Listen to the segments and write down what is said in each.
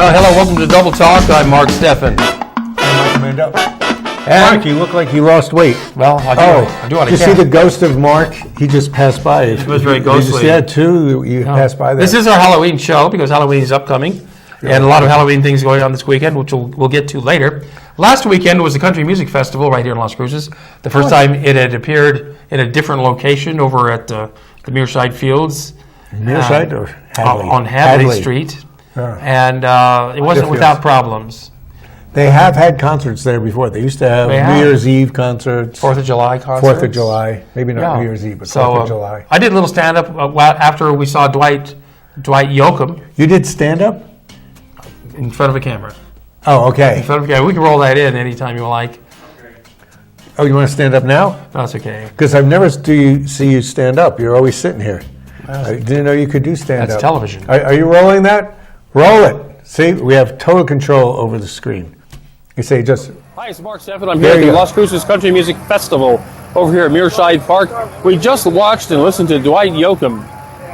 Well, hello, welcome to Double Talk. I'm Mark Steffen. I'm Mike Mandel. And Mark, you look like you lost weight. Well, I do what I can. You see the ghost of Mark? He just passed by. It was very ghostly. Did you see that too? You passed by that. This is our Halloween show because Halloween is upcoming. And a lot of Halloween things going on this weekend, which we'll get to later. Last weekend was the Country Music Festival right here in Las Cruces. The first time it had appeared in a different location over at the Mearside Fields. Mearside or Hadley? On Hadley Street. And it wasn't without problems. They have had concerts there before. They used to have New Year's Eve concerts. 4th of July concerts. 4th of July. Maybe not New Year's Eve, but 4th of July. I did a little stand-up after we saw Dwight Yoakam. You did stand-up? In front of a camera. Oh, okay. In front of a camera. We can roll that in anytime you like. Oh, you want to stand up now? No, that's okay. Because I've never see you stand up. You're always sitting here. I didn't know you could do stand-up. That's television. Are you rolling that? Roll it. See, we have total control over the screen. You say just... Hi, it's Mark Steffen. I'm here at the Las Cruces Country Music Festival over here at Mearside Park. We just watched and listened to Dwight Yoakam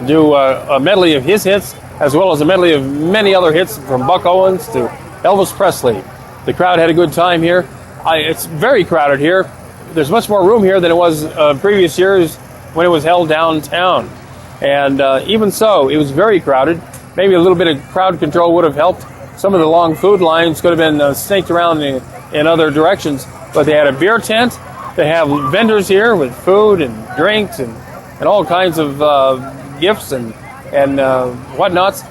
do a medley of his hits, as well as a medley of many other hits from Buck Owens to Elvis Presley. The crowd had a good time here. It's very crowded here. There's much more room here than it was previous years when it was held downtown. And even so, it was very crowded. Maybe a little bit of crowd control would have helped. Some of the long food lines could have been snaked around in other directions. But they had a beer tent. They have vendors here with food and drinks and all kinds of gifts and whatnots.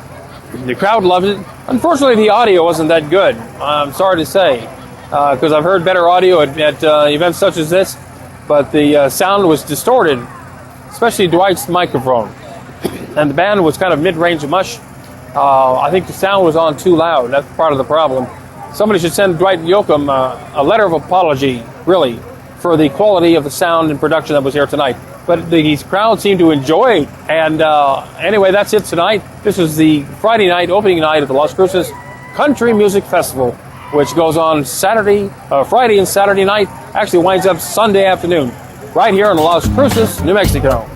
The crowd loved it. Unfortunately, the audio wasn't that good. I'm sorry to say, because I've heard better audio at events such as this, but the sound was distorted, especially Dwight's microphone. And the band was kind of mid-range mush. I think the sound was on too loud. That's part of the problem. Somebody should send Dwight Yoakam a letter of apology, really, for the quality of the sound and production that was here tonight. But the crowd seemed to enjoy it. And anyway, that's it tonight. This is the Friday night, opening night of the Las Cruces Country Music Festival, which goes on Friday and Saturday night, actually winds up Sunday afternoon, right here in Las Cruces, New Mexico.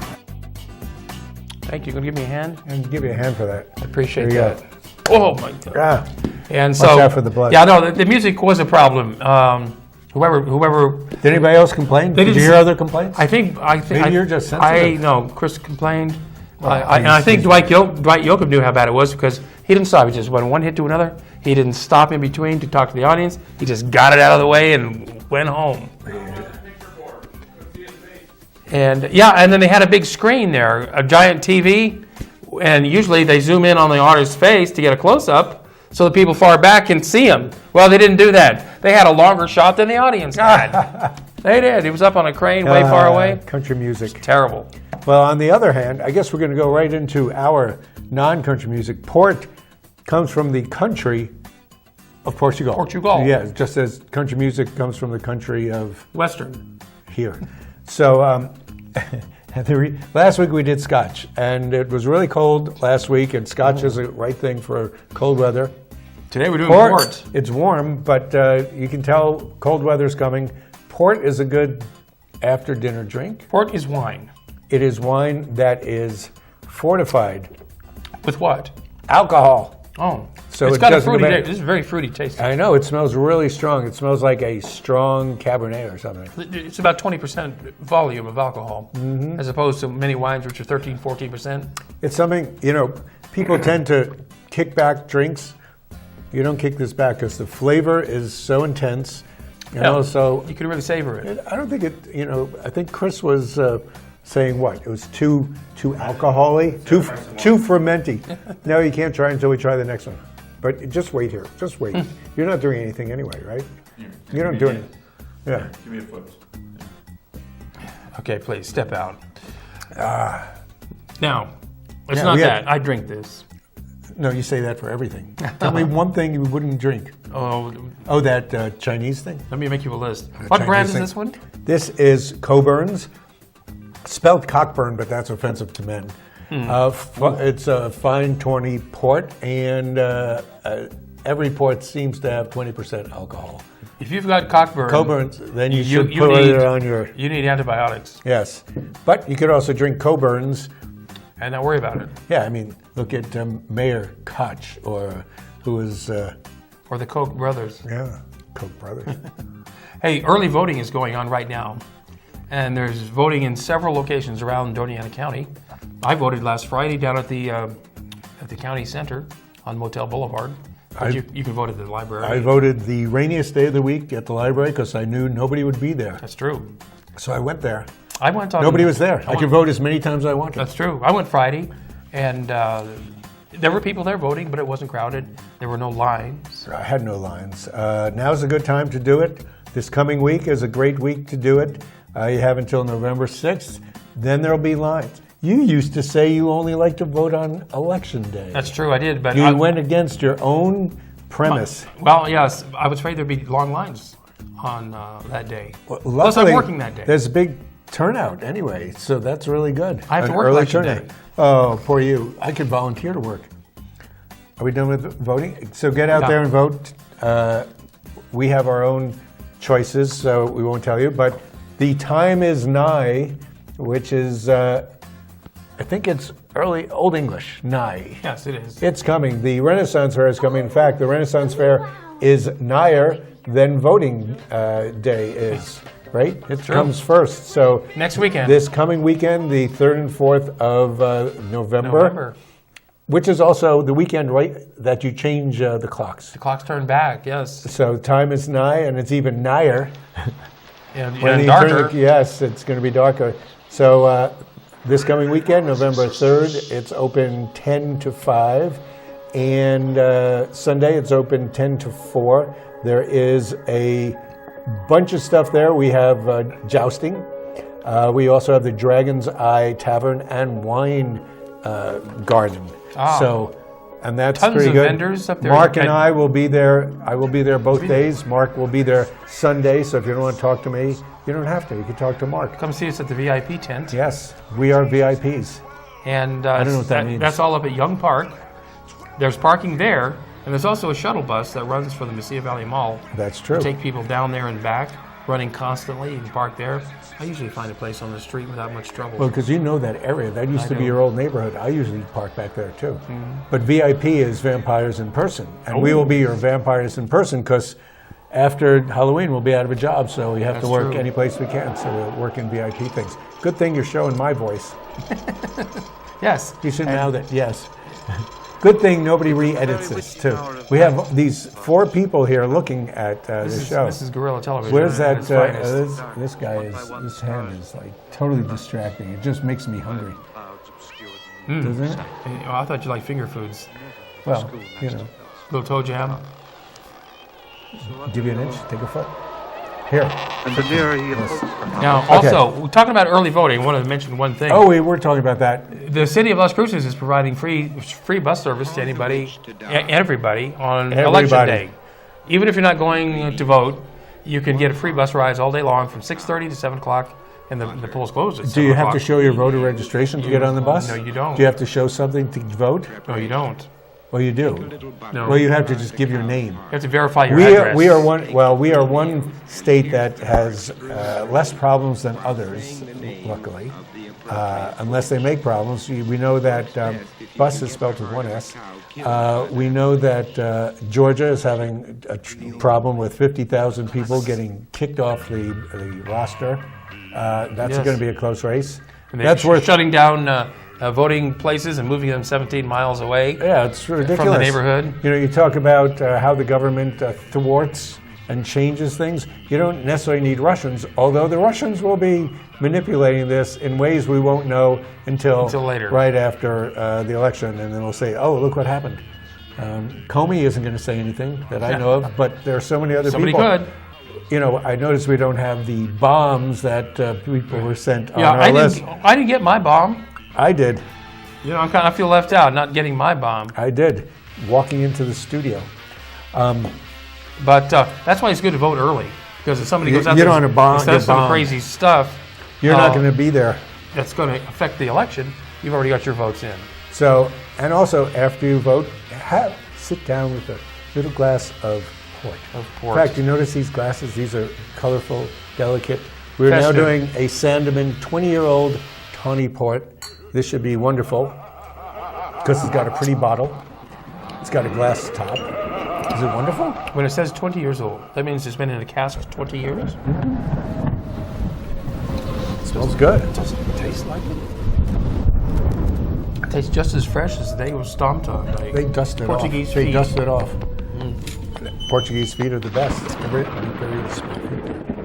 Thank you. Going to give me a hand? I'm going to give you a hand for that. I appreciate that. Oh, my God. Yeah. And so, watch out for the blood. Yeah, no, the music was a problem. Whoever. Did anybody else complain? Did you hear other complaints? I think. Maybe you're just sensitive. No, Chris complained. I think Dwight Yoakam knew how bad it was because he didn't stop. He just went one hit to another. He didn't stop in between to talk to the audience. He just got it out of the way and went home. And then they had a big screen there, a giant TV, and usually they zoom in on the artist's face to get a close-up so the people far back can see him. Well, they didn't do that. They had a longer shot than the audience had. They did. He was up on a crane way far away. Country music. Terrible. Well, on the other hand, I guess we're going to go right into our non-country music. Port comes from the country of Portugal. Portugal. Yeah, just as country music comes from the country of... Western. Here. So last week we did Scotch, and it was really cold last week, and Scotch is the right thing for cold weather. Today we're doing port. It's warm, but you can tell cold weather's coming. Port is a good after-dinner drink. Port is wine. It is wine that is fortified. With what? Alcohol. Oh. So it's got a fruity taste. This is very fruity tasting. I know. It smells really strong. It smells like a strong Cabernet or something. It's about 20% volume of alcohol, as opposed to many wines which are 13, 14%. It's something, people tend to kick back drinks. You don't kick this back because the flavor is so intense. So you can really savor it. I don't think it, I think Chris was saying what? It was too alcohol-y? Too fermenty. No, you can't try until we try the next one. But just wait here. Just wait. You're not doing anything anyway, right? You don't do anything. Yeah. Give me a foot. Okay, please, step out. Now, it's not that. I drink this. No, you say that for everything. Tell me one thing you wouldn't drink. Oh, that Chinese thing? Let me make you a list. What brand is this one? This is Coburn's. Spelled Cockburn, but that's offensive to men. It's a fine tawny port, and every port seems to have 20% alcohol. If you've got Coburn's, then you should put it on your... You need antibiotics. Yes, but you could also drink Coburn's. And not worry about it. Yeah, I mean, look at Mayor Koch or who is, Or the Koch brothers. yeah, Koch brothers. Hey, early voting is going on right now. And there's voting in several locations around Doña Ana County. I voted last Friday down at the county center on Motel Boulevard. But you can vote at the library. I voted the rainiest day of the week at the library because I knew nobody would be there. That's true. So I went there. I went on. Nobody was there. I could vote as many times as I wanted. That's true. I went Friday, and there were people there voting, but it wasn't crowded. There were no lines. I had no lines. Now's a good time to do it. This coming week is a great week to do it. You have until November 6th. Then there'll be lines. You used to say you only like to vote on Election Day. That's true, I did, but You went against your own premise. Well, yes, I was afraid there'd be long lines on that day. Well, Plus, I'm luckily, working that day. There's a big turnout anyway, so that's really good. I have to An work early Election turnout. Day. Oh, poor you. I could volunteer to work. Are we done with voting? So get out there and vote. We have our own choices, so we won't tell you, but the time is nigh, which is, I think it's early Old English, nigh. Yes, it is. It's coming. The Renaissance Fair is coming. In fact, the Renaissance Fair is nigher than voting day is, right? It comes first. So Next weekend. This coming weekend, the 3rd and 4th of November, which is also the weekend, right, that you change the clocks. The clock's turned back, yes. So time is nigh, and it's even nigher. And When you darker. yes, it's going to be darker. So this coming weekend, November 3rd, it's open 10 to 5. And Sunday, it's open 10 to 4. There is a bunch of stuff there. We have jousting. We also have the Dragon's Eye Tavern and Wine Garden. So, and that's Tons pretty of good. vendors up there. Mark and I will be there. I will be there both days. Mark will be there Sunday. So if you don't want to talk to me, you don't have to. You can talk to Mark. Come see us at the VIP tent. Yes, we are VIPs. And I don't know what that means. That's all up at Young Park. There's parking there, and there's also a shuttle bus that runs from the Mesilla Valley Mall. That's true. To take people down there and back, running constantly. You can park there. I usually find a place on the street without much trouble. Well, because you know that area. That used to be do. your old neighborhood. I usually park back there too. But VIP is Vampires in Person. And we will be your Vampires in Person because after Halloween we'll be out of a job. So we have to That's work true. any place we can. So we'll work in VIP things. Good thing you're showing my voice. Yes. You should know that, yes. Good thing nobody re-edits this too. We have these 4 people here looking at the show. This is Guerrilla Television. Where's at that? its finest. This guy is. This hand is like totally distracting. It just makes me hungry, doesn't it? Oh, I thought you liked finger foods. Well, you know, Little toe jam. give you an inch, take a foot. Here. And the nearer he approached the house, Now, also, we're talking about early voting. I wanted to mention one thing. Oh, we were talking about that. The city of Las Cruces is providing free bus service to anybody, everybody on Election Day. Even if you're not going to vote, you can get a free bus rides all day long from 6:30 to 7 o'clock, and the polls close at 7 Do you have to o'clock. show your voter registration to get on the bus? No, you don't. Do you have to show something to vote? No, you don't. Well, you do. No. Well, you have to just give your name. You have to verify your We address. we are one state that has less problems than others, luckily. Unless they make problems. We know that bus is spelled with one S. We know that Georgia is having a problem with 50,000 people getting kicked off the roster. That's Yes. going to be a close race. And they're That's worth. shutting down voting places and moving them 17 miles away Yeah, it's ridiculous. from the neighborhood. You know, you talk about how the government thwarts and changes things. You don't necessarily need Russians, although the Russians will be manipulating this in ways we won't know until later. right after the election, and then we'll say, "Oh, look what happened." Comey isn't going to say anything that I know of, but there are so many other Somebody people. could. You know, I noticed we don't have the bombs that people were sent on Yeah, our list. I didn't get my bomb. I did. You know, I feel left out not getting my bomb. I did. Walking into the studio. But that's why it's good to vote early, because if somebody goes out You there don't want to bomb- and says get some bombed. crazy stuff, You're not going to be there. that's going to affect the election. You've already got your votes in. So, and also after you vote, sit down with a little glass of port. port. In fact, you notice these glasses? These are colorful, delicate. We're now Festive. doing a Sandeman 20-year-old tawny port. This should be wonderful because it's got a pretty bottle. It's got a glass top. Is it wonderful? When it says 20 years old, that means it's been in a cask 20 years. It smells good. Does it taste like it? It tastes just as fresh as the day it was stomped on. By They dust it Portuguese off. They feet. dust it off. Portuguese feet are the best.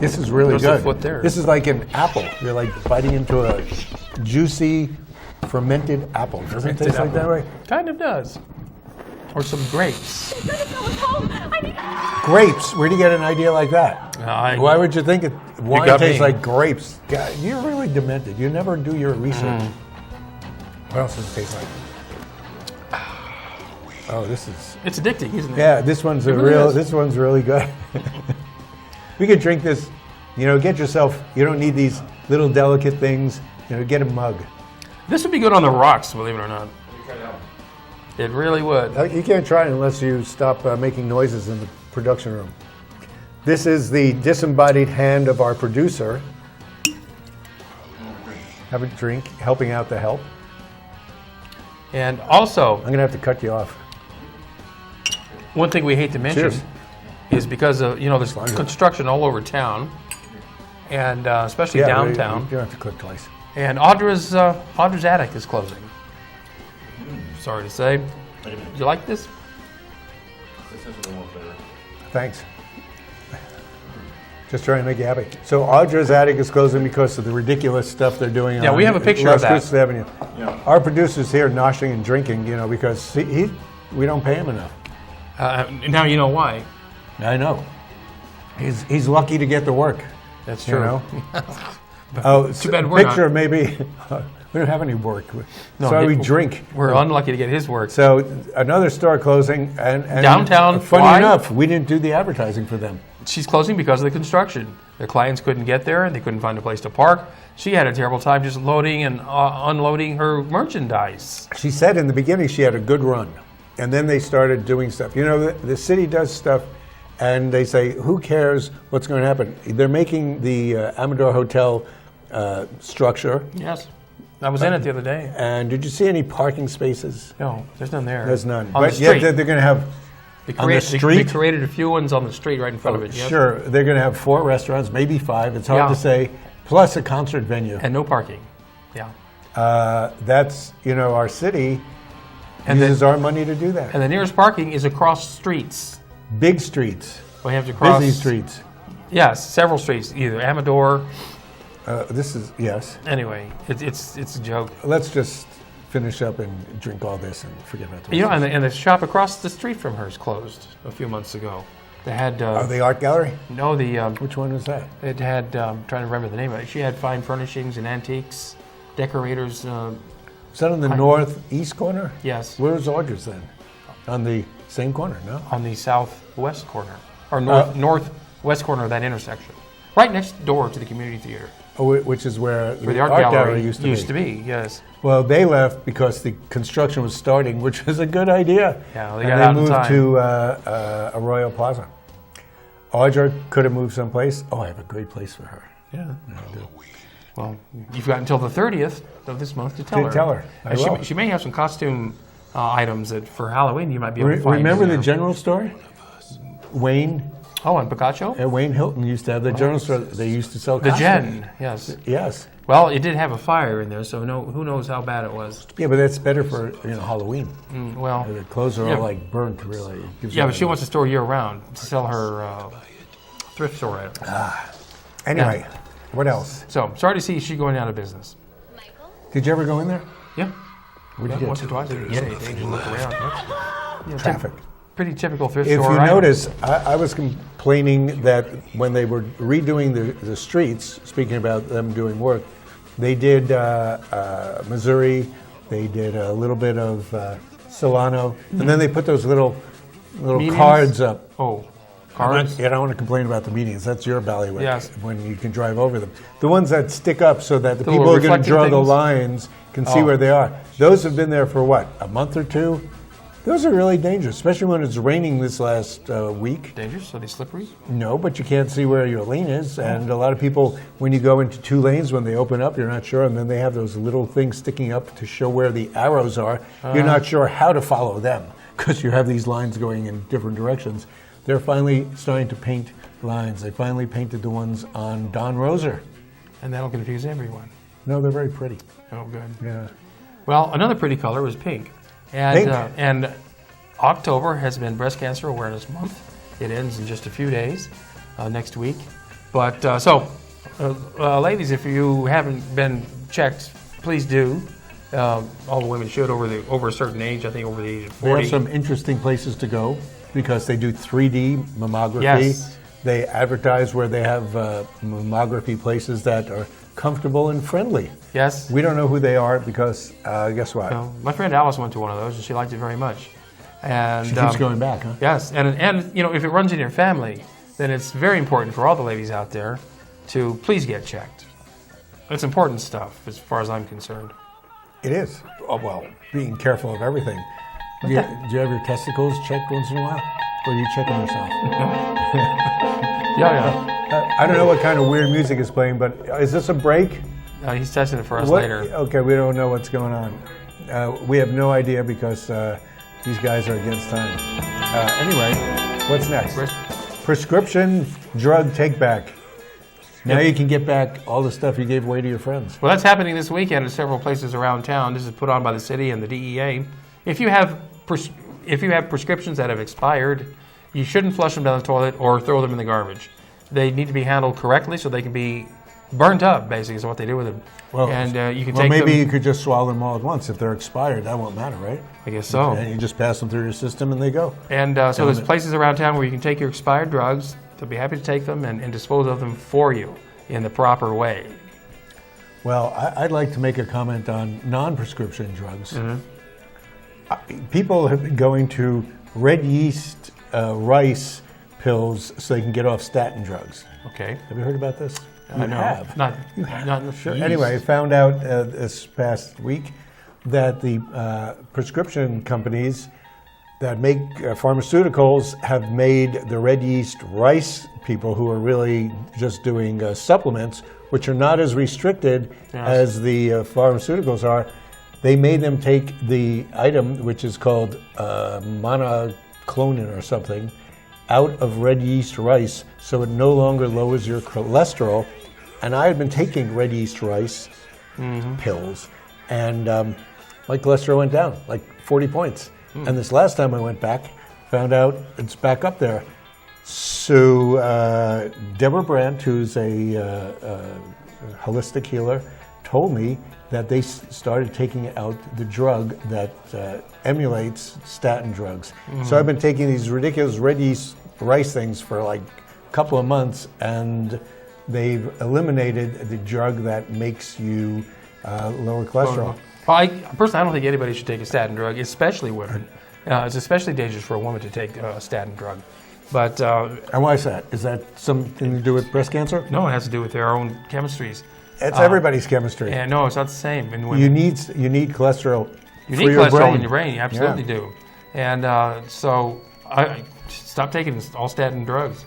This is really There's a good. foot there. This is like an apple. You're like biting into a juicy, fermented apple. Doesn't it taste like that, right? Kind of does. Or some grapes. Grapes. Where do you get an idea like that? Why would you think wine got tastes me. like grapes? God, you're really demented. You never do your research. What else does it taste like? Oh, this is. It's addicting, isn't it? Yeah, this one's This one's really good. We could drink this. Get yourself. You don't need these little delicate things. Get a mug. This would be good on the rocks, believe it or not. It really would. You can't try it unless you stop making noises in the production room. This is the disembodied hand of our producer. Have a drink, helping out the help. And also, I'm going to have to cut you off. one thing we hate to mention Cheers. is because of, there's construction all over town, and especially downtown. You don't have to click twice. And Audra's attic is closing. Sorry to say. You like this? Thanks. Just trying to make you happy. So Audra's attic is closing because of the ridiculous stuff they're doing. Yeah, on we have a picture Las of that. Cruces Avenue. Yeah. Our producer's here noshing and drinking, because we don't pay him enough. Now you know why. I know. He's lucky to get the work. That's true. Too bad we're picture not. maybe. We don't have any work. No, so we drink. We're unlucky to get his work. So another store closing, and Downtown, Funny why? enough, we didn't do the advertising for them. She's closing because of the construction. Their clients couldn't get there, and they couldn't find a place to park. She had a terrible time just loading and unloading her merchandise. She said in the beginning she had a good run, and then they started doing stuff. The city does stuff, and they say, who cares what's going to happen? They're making the Amador Hotel structure. Yes. I was in it the other day. And did you see any parking spaces? No, there's none there. There's none. On the But yet street. they're going to have on the street. They created a few ones on the street right in front of it. Yes. Sure, they're going to have 4 restaurants, maybe 5. It's hard to say. Plus a concert venue. And no parking. Yeah. That's our city uses our money to do that. And the nearest parking is across streets. Big streets. We have to cross. Busy streets. Yes, several streets, either Amador. This is yes. Anyway, it's a joke. Let's just finish up and drink all this and forget about the And the shop across the street from her is closed a few months ago. They had the art gallery? No, the which one was that? It had trying to remember the name of it. She had fine furnishings and antiques, decorators. Is that on the northeast corner? Yes. Where's Audra's then? On the same corner? No. On the southwest corner or northwest corner of that intersection, right next door to the community theater. Oh, which is where the art gallery used to be. Yes. Well, they left because the construction was starting, which was a good idea. Yeah, they got out in moved time. to Arroyo Plaza. Audra could have moved someplace. Oh, I have a great place for her. Yeah. I do. Well, you've got until the 30th of this month to tell her. Tell her. I will. She may have some costume items that for Halloween you might be able to find. Remember the general store? Wayne. Oh, and Picacho? Wayne Hilton used to have the general store. They used to sell the costumes. Gen, yes. Yes. Well, it did have a fire in there, so who knows how bad it was. Yeah, but that's better for Halloween. Well, the clothes are all like burnt, really. Yeah, but she wants to store year round to sell her thrift store items. Anyway, what else? So, sorry to see she going out of business. Did you ever go in there? Yeah. What did you Once get? or twice. I didn't get anything. Just look around. Yeah, Traffic. Pretty typical thrift If store you item. notice, I was complaining that when they were redoing the streets, speaking about them doing work, they did Missouri, they did a little bit of Solano, and then they put those little Medians? cards up. Oh, cards? I don't want to complain about the medians. That's your ballywick. Yes. When you can drive over them. The ones that stick up so that the The people little who are going to reflecting draw the things? lines can see where they are. Those have been there for what, a month or two? Those are really dangerous, especially when it's raining this last week. Dangerous? Are they slippery? No, but you can't see where your lane is. And a lot of people, when you go into 2 lanes, when they open up, you're not sure. And then they have those little things sticking up to show where the arrows are. You're not sure how to follow them. because you have these lines going in different directions. They're finally starting to paint lines. They finally painted the ones on Don Roser. And that'll confuse everyone. No, they're very pretty. Oh, good. Yeah. Well, another pretty color was pink. And, Pink. And October has been Breast Cancer Awareness Month. It ends in just a few days, next week. But ladies, if you haven't been checked, please do. All the women should over a certain age. I think over the age of 40. They have some interesting places to go because they do 3D mammography. Yes. They advertise where they have mammography places that are comfortable and friendly. Yes. We don't know who they are because guess what? My friend Alice went to one of those and she liked it very much. And She keeps going back, huh? Yes, and you know, if it runs in your family, then it's very important for all the ladies out there to please get checked. It's important stuff as far as I'm concerned. It is. Oh, well, being careful of everything. Do you have your testicles checked once in a while? Or are you checking yourself? Yeah. I don't know what kind of weird music is playing, but is this a break? He's testing it for us later. Okay, we don't know what's going on. We have no idea because these guys are against time. Anyway, what's next? Prescription drug take back. Now you can get back all the stuff you gave away to your friends. Well, that's happening this weekend at several places around town. This is put on by the city and the DEA. If you have prescriptions that have expired, you shouldn't flush them down the toilet or throw them in the garbage. They need to be handled correctly so they can be burnt up, basically, is what they do with them. Well, and you can well, take maybe them. you could just swallow them all at once. If they're expired, that won't matter, right? I guess so. And you just pass them through your system and they go. And so there's places around town where you can take your expired drugs. They'll be happy to take them and dispose of them for you in the proper way. Well, I'd like to make a comment on non-prescription drugs. People have been going to red yeast rice pills so they can get off statin drugs. Okay. Have you heard about this? You No, have. not Sure. yeast. Anyway, I found out this past week that the prescription companies that make pharmaceuticals have made the red yeast rice people who are really just doing supplements, which are not as restricted as the pharmaceuticals are. They made them take the item, which is called monoclonal or something, out of red yeast rice, so it no longer lowers your cholesterol. And I had been taking red yeast rice pills, and my cholesterol went down like 40 points. And this last time I went back, found out it's back up there. So Deborah Brandt, who's a holistic healer, told me that they started taking out the drug that emulates statin drugs. So I've been taking these ridiculous red yeast rice things for like a couple of months, and they've eliminated the drug that makes you lower cholesterol. Well, personally, I don't think anybody should take a statin drug, especially women. It's especially dangerous for a woman to take a statin drug. But and why is that? Is that something to do with breast cancer? no, it has to do with their own chemistries. It's everybody's chemistry. And no, it's not the same in women. You need cholesterol. You for need your cholesterol brain. in your brain. You absolutely do. And so I stop taking all statin drugs.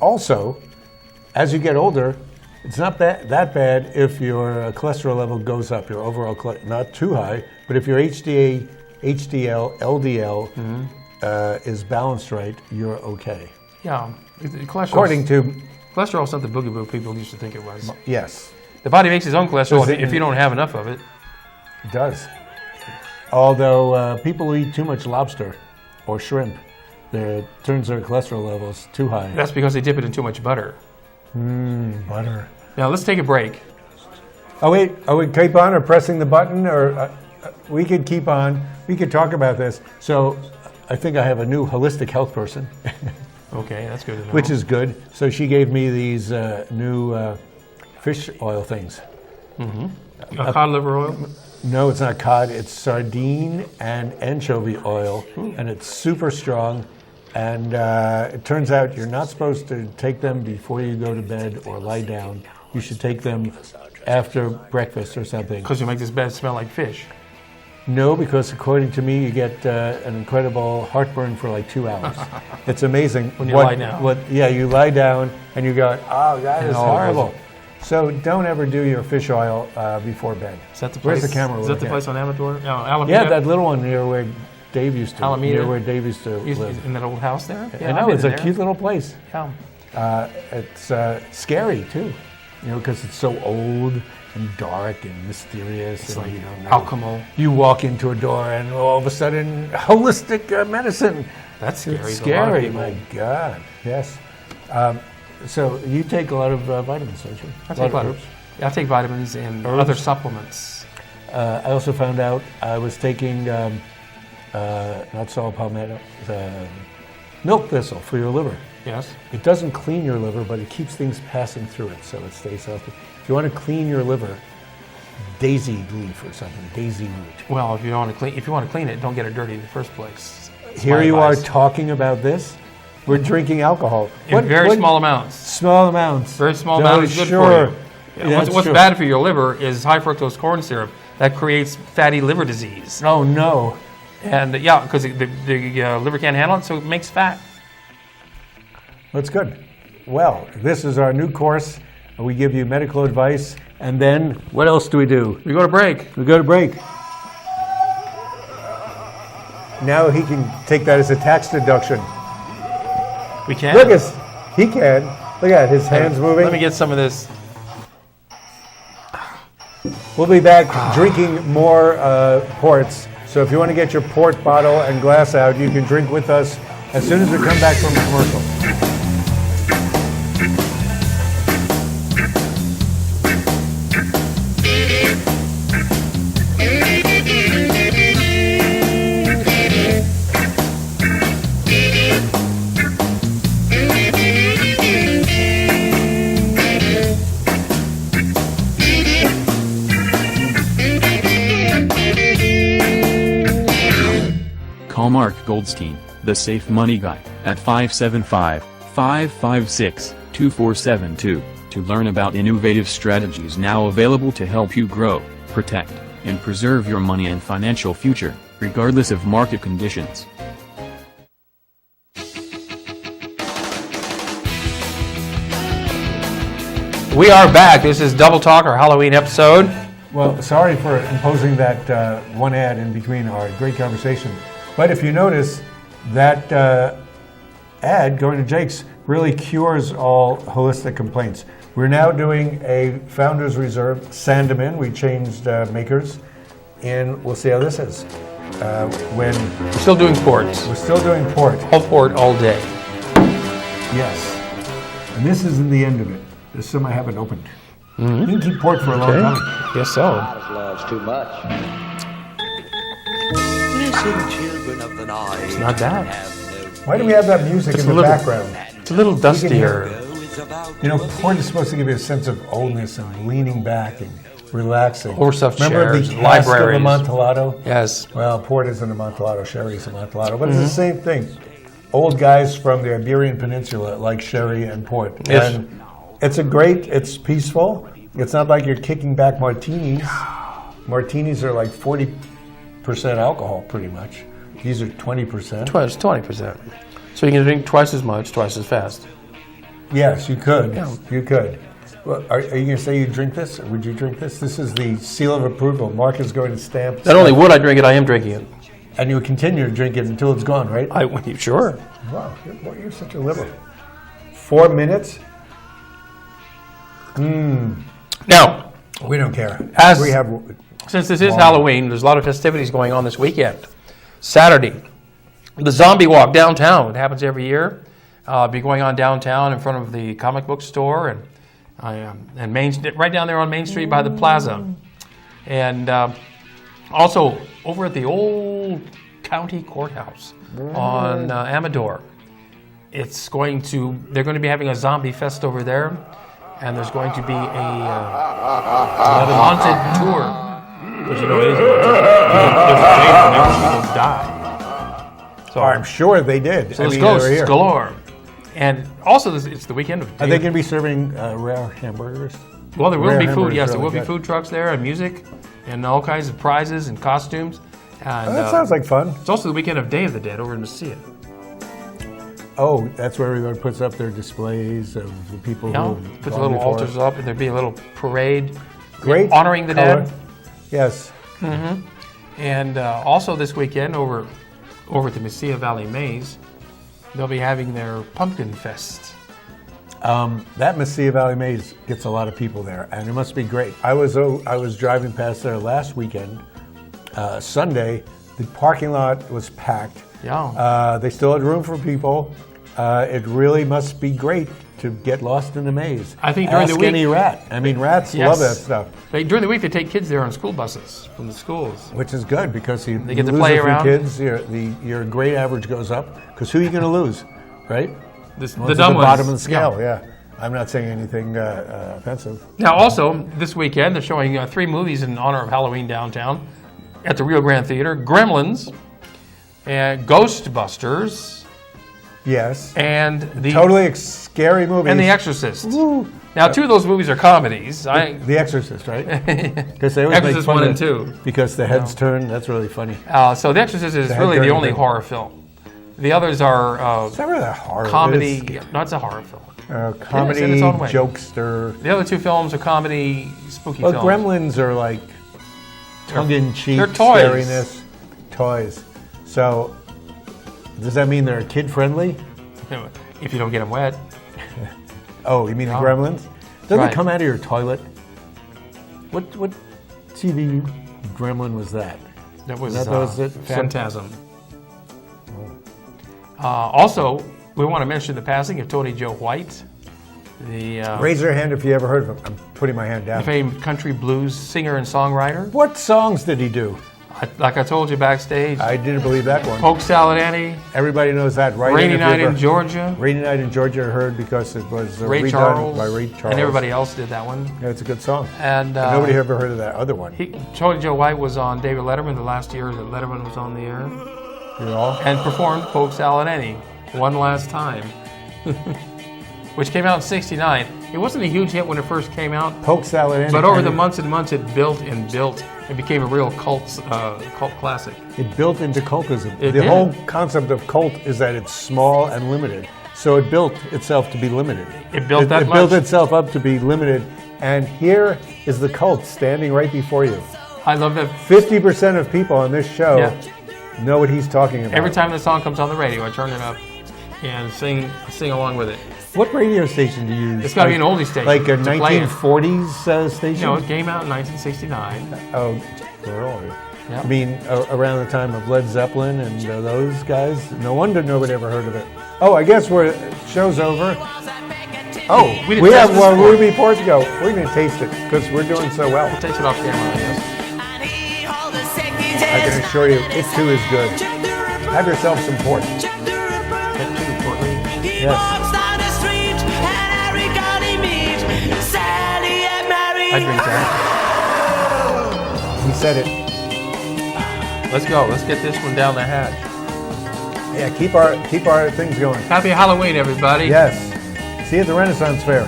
Also, as you get older, it's not that bad if your cholesterol level goes up. Your overall not too high, but if your HDL, LDL is balanced right, you're okay. Yeah, cholesterol. According to Cholesterol is not the boogaboo people used to think it was. yes, The body makes its own cholesterol Does it- if you don't have enough of it. it does. Although people who eat too much lobster or shrimp, it turns their cholesterol levels too high. That's because they dip it in too much butter. Butter. Now let's take a break. Oh wait, are we keep on or pressing the button, or we could keep on? We could talk about this. So I think I have a new holistic health person, Okay, that's good to know. which is good. So she gave me these new fish oil things. cod liver oil. No, it's not cod. It's sardine and anchovy oil, and it's super strong. And it turns out you're not supposed to take them before you go to bed or lie down. You should take them after breakfast or something. Because you make this bed smell like fish. No, because according to me, you get an incredible heartburn for like 2 hours. It's amazing. When you lie down. You lie down and you go, oh, that is Oh, horrible. So don't ever do your fish oil before bed. Is that the place? Where's the camera? Is that the look at? place on Amador? No, Alameda? Yeah, that little one near where Dave used to Alameda. near where Dave used to live. In that old house there? I know, I've it's a been cute little place. Yeah. It's scary too, because it's so old and dark and mysterious. It's and like you don't know. alchemy. You walk into a door and all of a sudden, holistic medicine. That's scary. It's to a lot of scary, people. my God. Yes. So you take a lot of vitamins, don't you? I take vitamins. I take vitamins and Herbs? other supplements. I also found out I was taking not saw palmetto, milk thistle for your liver. Yes. It doesn't clean your liver, but it keeps things passing through it, so it stays healthy. If you want to clean your liver, daisy leaf or something, daisy root. Well, if you want to clean it, don't get it dirty in the first place. That's Here my you advice. are talking about this. We're drinking alcohol. In very small amounts. Small amounts. Very small No, amount is good sure. for you. Yeah, That's what's true. bad for your liver is high fructose corn syrup that creates fatty liver disease. Oh no. And because the liver can't handle it, so it makes fat. That's good. Well, this is our new course. We give you medical advice, and then what else do? We go to break. We go to break. Now he can take that as a tax deduction. We can. Look, he can. Look at his hands moving. Let me get some of this. We'll be back drinking more ports. So if you want to get your port bottle and glass out, you can drink with us as soon as we come back from commercial. Call Mark Goldstein, the Safe Money Guy, at 575-556-2472, to learn about innovative strategies now available to help you grow, protect, and preserve your money and financial future, regardless of market conditions. We are back. This is Double Talk, our Halloween episode. Well, sorry for imposing that one ad in between our great conversation. But if you notice, that ad going to Jake's really cures all holistic complaints. We're now doing a Founders Reserve Sandeman. We changed makers, and we'll see how this is. When We're still doing ports. we're still doing port, All port all day. yes. And this isn't the end of it. There's some I haven't opened. You can keep port for a long time. Yes, so. love's too much. Listen, children of the night. It's not bad. Why do we have that music It's in a the little- background? It's a little dustier. It's about You know, port is supposed to give you a sense of oldness and leaning back and relaxing. Overstuffed Remember chairs, the cask of libraries. Amontillado? Yes. Well, port isn't Amontillado, sherry is Amontillado, but it's the same thing. Old guys from the Iberian Peninsula like sherry and port. Yes. And it's peaceful. It's not like you're kicking back martinis. Martinis are like 40% alcohol, pretty much. These are 20%. 20%. So you can drink twice as much, twice as fast. Yes, you could. Yeah. You could. Well, are you going to say you drink this? Or would you drink this? This is the seal of approval. Mark is going to stamp. Not only would I drink it, I am drinking it. And you would continue to drink it until it's gone, right? Sure. Wow, you're such a liberal. 4 minutes? Now, We don't care. As- we have. since this is Wow. Halloween, there's a lot of festivities going on this weekend. Saturday, the Zombie Walk downtown. It happens every year. Be going on downtown in front of the comic book store and right down there on Main Street by the plaza. And also over at the old county courthouse on Amador. They're going to be having a zombie fest over there, and there's going to be a haunted tour. Because you know it is haunted. There's a day whenever people die. So, I'm sure they did. so I there's mean, they were ghosts here. galore. And also, it's the weekend of Are they going to be serving rare hamburgers? Well, there will rare be food. hamburgers Yes, there really will be good. food trucks there and music and all kinds of prizes and costumes. And That sounds like fun. it's also the weekend of Day of the Dead over in Mesilla. Oh, that's where everybody puts up their displays of the people You know, who put the little altars up, and there'll be a little parade Great. honoring the color. dead. Yes. And also this weekend over over at the Mesilla Valley Maze, they'll be having their Pumpkin Fest. That Mesilla Valley Maze gets a lot of people there, and it must be great. I was driving past there last weekend, Sunday. The parking lot was packed. Yeah. They still had room for people. It really must be great to get lost in the maze. I think during the week, any rat. I mean, rats love that stuff. During the week, they take kids there on school buses from the schools, which is good because you they get to lose play a few around. Kids, your grade average goes up. Because who are you going to lose, right? The ones dumb at the ones. bottom of the scale. Yeah. I'm not saying anything offensive. Now, also this weekend, they're showing 3 movies in honor of Halloween downtown at the Rio Grande Theater: Gremlins, and Ghostbusters. Yes. And the totally scary movie. And The Exorcist. Woo. Now, 2 of those movies are comedies. The Exorcist, right? Because they always Exorcist make fun 1 of, and 2. Because the heads turn. That's really funny. So The Exorcist is really the only horror film. The others are it's not really a horror. comedy. No, it's a horror film. Comedy, in its own way. jokester. The other 2 films are comedy, spooky films. Gremlins are like tongue-in-cheek, they're toys. scariness, toys. So, does that mean they're kid-friendly? If you don't get them wet. Oh, you mean the Gremlins? Doesn't Right. it come out of your toilet? What TV gremlin was that? That was it? Phantasm. Also, we want to mention the passing of Tony Joe White, the Raise your hand if you ever heard of him. I'm putting my hand down. famed country blues singer and songwriter. What songs did he do? Like I told you backstage, I didn't believe that one. Polk Salad Annie, Everybody knows that, right? Rainy Night in Georgia, Rainy Night in Georgia I heard because it was Ray redone Charles, by Ray Charles. and everybody else did that one. Yeah, it's a good song. And Nobody ever heard of that other one. Tony Joe White was on David Letterman the last year that Letterman was on the air, You know? and performed Polk Salad Annie one last time, which came out in '69. It wasn't a huge hit when it first came out, Polk Salad Annie. but over the months and months, it built and built. It became a real cult classic. It built into cultism. It the did. whole concept of cult is that it's small and limited. So it built itself to be limited. It built It built itself up to be limited. And here is the cult standing right before you. I love that. 50% of people on this show know what he's talking about. Every time the song comes on the radio, I turn it up and sing along with it. What radio station do you use? It's got to be an oldie station. Like a to play it. 1940s station? No, it came out in 1969. Oh, really? Yep. I mean, around the time of Led Zeppelin and those guys? No wonder nobody ever heard of it. Oh, I guess show's over. Oh, we we didn't have taste this before. Ruby Portugal. We're going to taste it because we're doing so well. We'll taste it off camera, I guess. I can assure you, it too is good. Have yourself some port. Yes. I drink that. He said it. Let's go. Let's get this one down the hatch. Yeah, keep our things going. Happy Halloween, everybody. Yes. See you at the Renaissance Fair.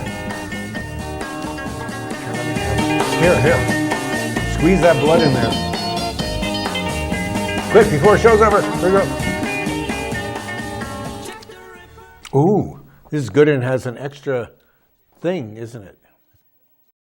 Here. Squeeze that blood in there. Quick, before the show's over. Here we go. Ooh, this is good and has an extra thing, isn't it?